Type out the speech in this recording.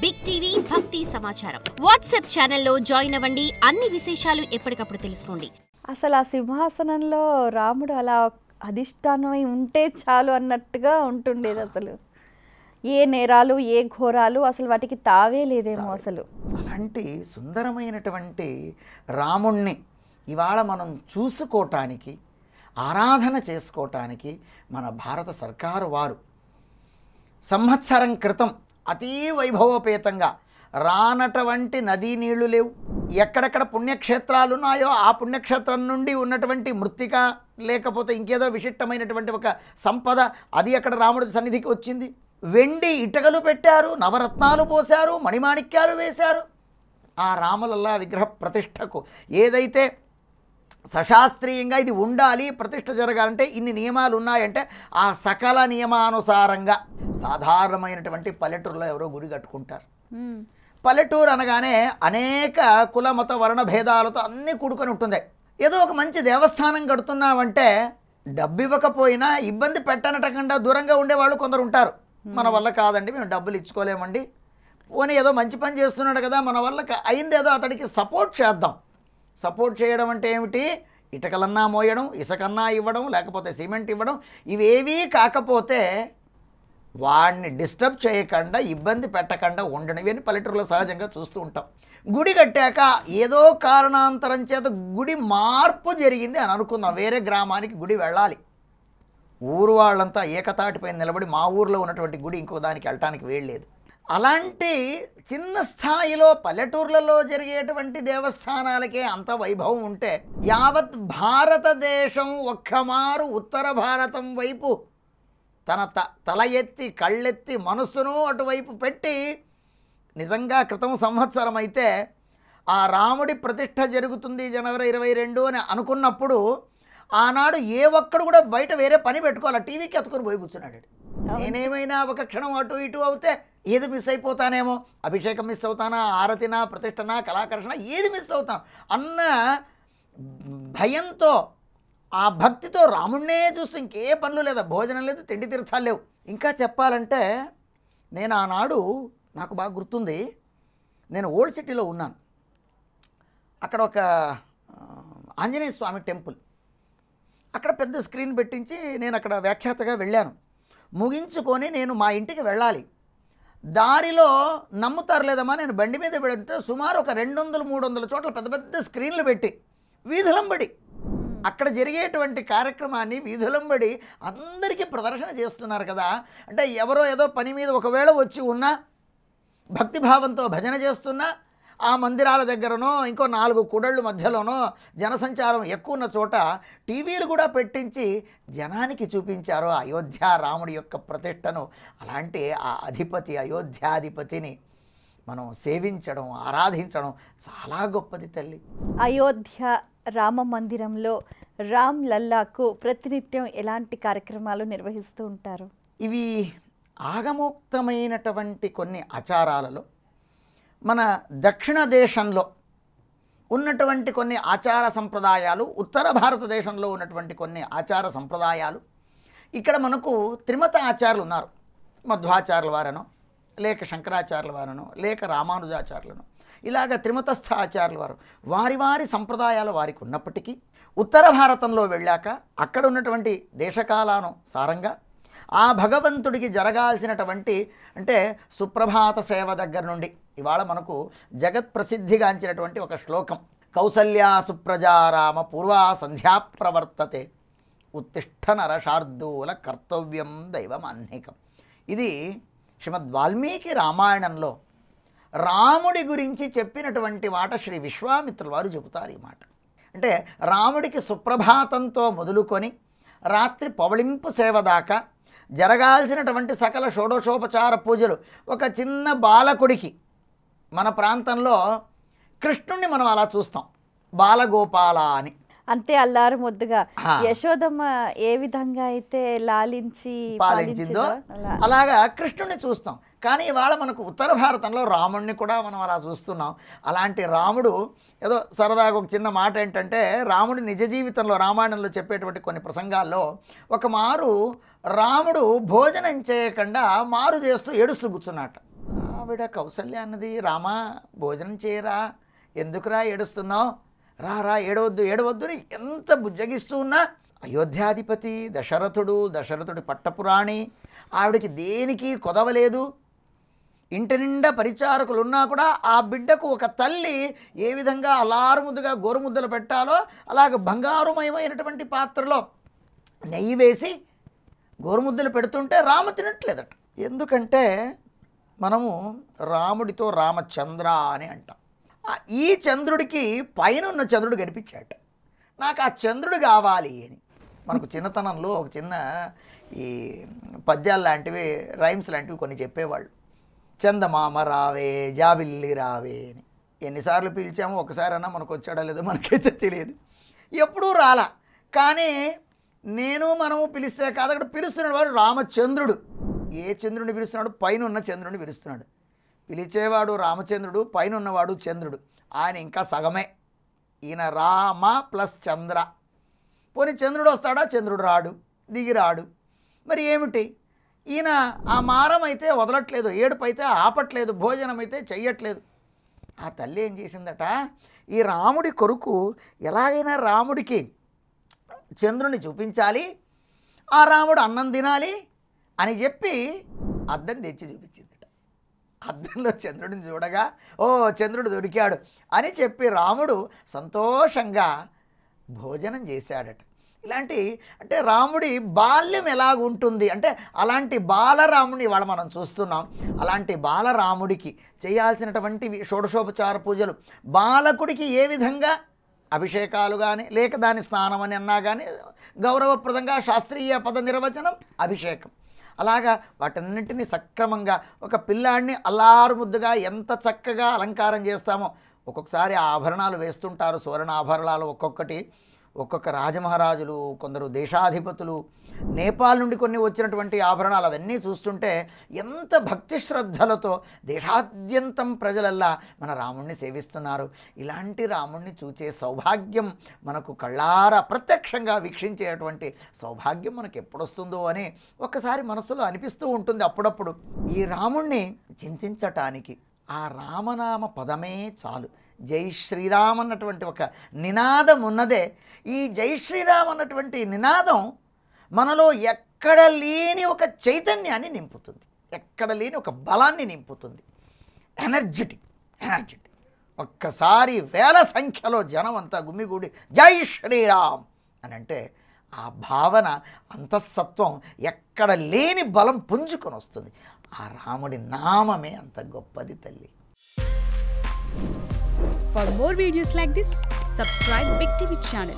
Big TV భక్తి సమాచారం WhatsApp ఛానల్లో జాయిన్ అవ్వండి. అన్ని విశేషాలు ఎప్పటికప్పుడు తెలుసుకోండి. అసలు ఆ సింహాసనంలో రాముడు అలా అధిష్టానమై ఉంటే చాలు అన్నట్టుగా ఉంటుండేది. అసలు ఏ నేరాలు ఏ ఘోరాలు అసలు వాటికి తావే లేదేమో. అసలు అలాంటి సుందరమైనటువంటి రాముణ్ణి ఇవాళ మనం చూసుకోవటానికి, ఆరాధన చేసుకోవటానికి మన భారత సర్కారు వారు సంవత్సరం క్రితం అతీ వైభవోపేతంగా రానటువంటి నదీ నీళ్లు లేవు. ఎక్కడెక్కడ పుణ్యక్షేత్రాలు ఉన్నాయో ఆ పుణ్యక్షేత్రం నుండి ఉన్నటువంటి మృత్తిక లేకపోతే ఇంకేదో విశిష్టమైనటువంటి ఒక సంపద అది అక్కడ రాముడి సన్నిధికి వచ్చింది. వెండి ఇటుకలు పెట్టారు, నవరత్నాలు పోశారు, మణిమాణిక్యాలు వేశారు. ఆ రాములల్లా విగ్రహ ప్రతిష్టకు ఏదైతే సశాస్త్రీయంగా ఇది ఉండాలి, ప్రతిష్ఠ జరగాలంటే ఇన్ని నియమాలు ఉన్నాయంటే ఆ సకల నియమానుసారంగా సాధారణమైనటువంటి పల్లెటూరులో ఎవరో గుడి కట్టుకుంటారు. పల్లెటూరు అనగానే అనేక కుల మత వర్ణ భేదాలతో అన్నీ కూడుకొని ఉంటుంది. ఏదో ఒక మంచి దేవస్థానం కడుతున్నామంటే డబ్బు ఇవ్వకపోయినా ఇబ్బంది పెట్టనటకుండా దూరంగా ఉండేవాళ్ళు కొందరు ఉంటారు. మన వల్ల కాదండి, మేము డబ్బులు ఇచ్చుకోలేమండి, పోనీ ఏదో మంచి పని చేస్తున్నాడు కదా, మన వల్ల అయిందేదో అతడికి సపోర్ట్ చేద్దాం. సపోర్ట్ చేయడం అంటే ఏమిటి? ఇటుకలన్నా మోయడం, ఇసుకన్నా ఇవ్వడం, లేకపోతే సిమెంట్ ఇవ్వడం. ఇవేవీ కాకపోతే వాడిని డిస్టర్బ్ చేయకుండా, ఇబ్బంది పెట్టకుండా ఉండడం. ఇవన్నీ పల్లెటూరులో సహజంగా చూస్తూ ఉంటాం. గుడి కట్టాక ఏదో కారణాంతరం చేత గుడి మార్పు జరిగింది అని అనుకుందాం. వేరే గ్రామానికి గుడి వెళ్ళాలి. ఊరు వాళ్ళంతా ఏకతాటిపై నిలబడి మా ఊరిలో ఉన్నటువంటి గుడి ఇంకో దానికి వెళ్ళటానికి వేయలేదు. అలాంటి చిన్న స్థాయిలో పల్లెటూర్లలో జరిగేటువంటి దేవస్థానాలకే అంత వైభవం ఉంటే యావత్ భారతదేశం ఒక్కమారు ఉత్తర భారతం వైపు తన తల ఎత్తి కళ్ళెత్తి మనస్సును అటువైపు పెట్టి నిజంగా క్రితం సంవత్సరం అయితే ఆ రాముడి ప్రతిష్ఠ జరుగుతుంది జనవరి 22 అని అనుకున్నప్పుడు ఆనాడు ఏ ఒక్కడు కూడా బయట వేరే పని పెట్టుకోవాలి, టీవీకి ఎత్తుకొని పోయి కూర్చున్నాడు. నేనేమైనా ఒక క్షణం అటు ఇటు అవుతే ఏది మిస్ అయిపోతానేమో, అభిషేకం మిస్ అవుతానా, ఆరతినా, ప్రతిష్టనా, కళాకర్షణ ఏది మిస్ అవుతాను అన్న భయంతో ఆ భక్తితో రాముణ్ణే చూస్తూ ఇంకే పనులు లేదా, భోజనం లేదు, తిండి తీర్థాలు లేవు. ఇంకా చెప్పాలంటే నేను ఆనాడు నాకు బాగా గుర్తుంది, నేను ఓల్డ్ సిటీలో ఉన్నాను. అక్కడ ఒక ఆంజనేయ స్వామి టెంపుల్, అక్కడ పెద్ద స్క్రీన్ పెట్టించి నేను అక్కడ వ్యాఖ్యాతగా వెళ్ళాను. ముగించుకొని నేను మా ఇంటికి వెళ్ళాలి. దారిలో నమ్ముతారు లేదమ్మా, నేను బండి మీద వెళితే సుమారు ఒక 200-300 చోట్ల పెద్ద పెద్ద స్క్రీన్లు పెట్టి వీధులంబడి అక్కడ జరిగేటువంటి కార్యక్రమాన్ని వీధులంబడి అందరికీ ప్రదర్శన చేస్తున్నారు కదా. అంటే ఎవరో ఏదో పని మీద ఒకవేళ వచ్చి ఉన్నా, భక్తిభావంతో భజన చేస్తున్నా, ఆ మందిరాల దగ్గరనో ఇంకో 4 కూడళ్ళు మధ్యలోనో జనసంచారం ఎక్కువ ఉన్న చోట టీవీలు కూడా పెట్టించి జనానికి చూపించారు అయోధ్య రాముడి యొక్క ప్రతిష్టను. అలాంటి ఆ అధిపతి, అయోధ్యాధిపతిని మనం సేవించడం, ఆరాధించడం చాలా గొప్పది తల్లి. అయోధ్య రామ మందిరంలో రామ్ లల్లాకు ప్రతినిత్యం ఎలాంటి కార్యక్రమాలు నిర్వహిస్తూ ఉంటారు? ఇవి ఆగమోక్తమైనటువంటి కొన్ని ఆచారాలలో మన దక్షిణ దేశంలో ఉన్నటువంటి కొన్ని ఆచార సంప్రదాయాలు, ఉత్తర భారతదేశంలో ఉన్నటువంటి కొన్ని ఆచార సంప్రదాయాలు. ఇక్కడ మనకు త్రిమత ఆచార్యులు ఉన్నారు. మధ్వాచార్యుల వారనో, లేక శంకరాచార్యుల వారనో, లేక రామానుజాచార్యులను, ఇలాగ త్రిమతస్థ ఆచార్యుల వారు వారి వారి సంప్రదాయాలు వారికి ఉన్నప్పటికీ ఉత్తర భారతంలో వెళ్ళాక అక్కడ ఉన్నటువంటి దేశకాలానుసారంగా ఆ భగవంతుడికి జరగాల్సినటువంటి అంటే సుప్రభాత సేవ దగ్గర నుండి ఇవాళ మనకు జగత్ ప్రసిద్ధిగాంచినటువంటి ఒక శ్లోకం, కౌసల్యా సుప్రజారామ పూర్వా సంధ్యా ప్రవర్తతే ఉత్తిష్ట నరశార్దూల కర్తవ్యం దైవమాన్నికం. ఇది శ్రీమద్ వాల్మీకి రామాయణంలో రాముడి గురించి చెప్పినటువంటి మాట. శ్రీ విశ్వామిత్రుల వారు చెబుతారు ఈ మాట. అంటే రాముడికి సుప్రభాతంతో మొదలుకొని రాత్రి పవళింపు సేవ దాకా జరగాల్సినటువంటి సకల షోడశోపచార పూజలు ఒక చిన్న బాలకుడికి, మన ప్రాంతంలో కృష్ణుణ్ణి మనం అలా చూస్తాం బాలగోపాల అని, అంతే అల్లారు ముద్దుగా యశోదమ్మ ఏ విధంగా అయితే లాలించి పాలించిందో అలాగా కృష్ణుణ్ణి చూస్తాం. కానీ ఇవాళ మనకు ఉత్తర భారతంలో రాముణ్ణి కూడా మనం అలా చూస్తున్నాం. అలాంటి రాముడు ఏదో సరదాగా ఒక చిన్న మాట ఏంటంటే, రాముడి నిజ జీవితంలో రామాయణంలో చెప్పేటువంటి కొన్ని ప్రసంగాల్లో ఒక మారు రాముడు భోజనం చేయకుండా మారు చేస్తూ ఏడుస్తూ కూర్చున్నట్ట. ఆవిడ కౌసల్య అన్నది, రామా భోజనం చేయరా, ఎందుకురా ఏడుస్తున్నావు, రా ఏడవద్దు అని ఎంత బుజ్జగిస్తూ ఉన్నా అయోధ్యాధిపతి దశరథుడి పట్టపురాణి, ఆవిడకి దేనికి కొదవలేదు. ఇంటి నిండా పరిచారకులు ఉన్నా కూడా ఆ బిడ్డకు ఒక తల్లి ఏ విధంగా అలారుముద్దుగా గోరుముద్దలు పెట్టాలో అలాగ బంగారుమయమైనటువంటి పాత్రలో నెయ్యి వేసి గోరుముద్దలు పెడుతుంటే రాము తినట్లేదట. ఎందుకంటే మనము రాముడితో రామచంద్ర అని అంటాం. ఈ చంద్రుడికి పైన ఉన్న చంద్రుడు కనిపించాట, నాకు ఆ చంద్రుడు కావాలి అని. మనకు చిన్నతనంలో ఒక చిన్న ఈ పద్యాలు లాంటివి, రైమ్స్ లాంటివి కొన్ని చెప్పేవాళ్ళు. చందమామ రావే జాబిల్లి రావే అని. ఎన్నిసార్లు పిలిచామో ఒకసారైనా మనకు వచ్చాడో లేదో మనకైతే తెలియదు, ఎప్పుడూ రాలా. కానీ మనము పిలిస్తే కాదు, అక్కడ పిలుస్తున్నాడు వాడు రామచంద్రుడు. ఏ చంద్రుడిని పిలుస్తున్నాడు? పైన ఉన్న చంద్రుడిని పిలుస్తున్నాడు. పిలిచేవాడు రామచంద్రుడు, పైన ఉన్నవాడు చంద్రుడు. ఆయన ఇంకా సగమే. ఈయన రామ ప్లస్ చంద్ర. పోనీ చంద్రుడు వస్తాడా? చంద్రుడు రాడు, దిగిరాడు. మరి ఏమిటి? ఈయన ఆ మారం అయితే వదలట్లేదు, ఏడుపు అయితే ఆపట్లేదు, భోజనం అయితే చెయ్యట్లేదు. ఆ తల్లి ఏం చేసిందట, ఈ రాముడి కొరకు ఎలాగైనా రాముడికి చంద్రుని చూపించాలి, ఆ రాముడు అన్నం తినాలి అని చెప్పి అద్దం తెచ్చి చూపించిందట. అద్దంలో చంద్రుడిని చూడగా, ఓ చంద్రుడు దొరికాడు అని చెప్పి రాముడు సంతోషంగా భోజనం చేశాడట. ఇలాంటి అంటే రాముడి బాల్యం ఎలాగుంటుంది అంటే అలాంటి బాలరాముడిని ఇవాళ మనం చూస్తున్నాం. అలాంటి బాలరాముడికి చేయాల్సినటువంటి షోడశోపచార పూజలు, బాలకుడికి ఏ విధంగా అభిషేకాలు కానీ లేక దాని స్నానం అని అన్నా కానీ గౌరవప్రదంగా శాస్త్రీయ పద నిర్వచనం అభిషేకం, అలాగా వాటన్నింటినీ సక్రమంగా ఒక పిల్లాడిని అల్లారుముద్దుగా ఎంత చక్కగా అలంకారం చేస్తామో. ఒక్కొక్కసారి ఆభరణాలు వేస్తుంటారు, సువర్ణ ఆభరణాలు ఒక్కొక్కటి. ఒక్కొక్క రాజమహారాజులు, కొందరు దేశాధిపతులు, నేపాల్ నుండి కొన్ని వచ్చినటువంటి ఆభరణాలు అవన్నీ చూస్తుంటే ఎంత భక్తి శ్రద్ధలతో దేశాద్యంతం ప్రజలల్లా మన రాముణ్ణి సేవిస్తున్నారు. ఇలాంటి రాముణ్ణి చూచే సౌభాగ్యం మనకు కళ్ళారా ప్రత్యక్షంగా వీక్షించేటువంటి సౌభాగ్యం మనకు ఎప్పుడొస్తుందో అని ఒక్కసారి మనసులో అనిపిస్తూ ఉంటుంది అప్పుడప్పుడు. ఈ రాముణ్ణి చింతించటానికి ఆ రామనామ పదమే చాలు. జై శ్రీరామ్ అన్నటువంటి ఒక నినాదం ఉన్నదే. ఈ జై శ్రీరామ్ అన్నటువంటి నినాదం మనలో ఎక్కడ లేని ఒక చైతన్యాన్ని నింపుతుంది, ఎక్కడ లేని ఒక బలాన్ని నింపుతుంది. ఎనర్జెటిక్. ఒక్కసారి వేల సంఖ్యలో జనం అంతా గుమిగూడి జై శ్రీరామ్ అని అంటే ఆ భావన, అంతఃసత్వం ఎక్కడ లేని బలం పుంజుకొని వస్తుంది. ఆ రాముడి నామమే అంత గొప్పది తల్లి. For more videos like this, subscribe Big TV channel.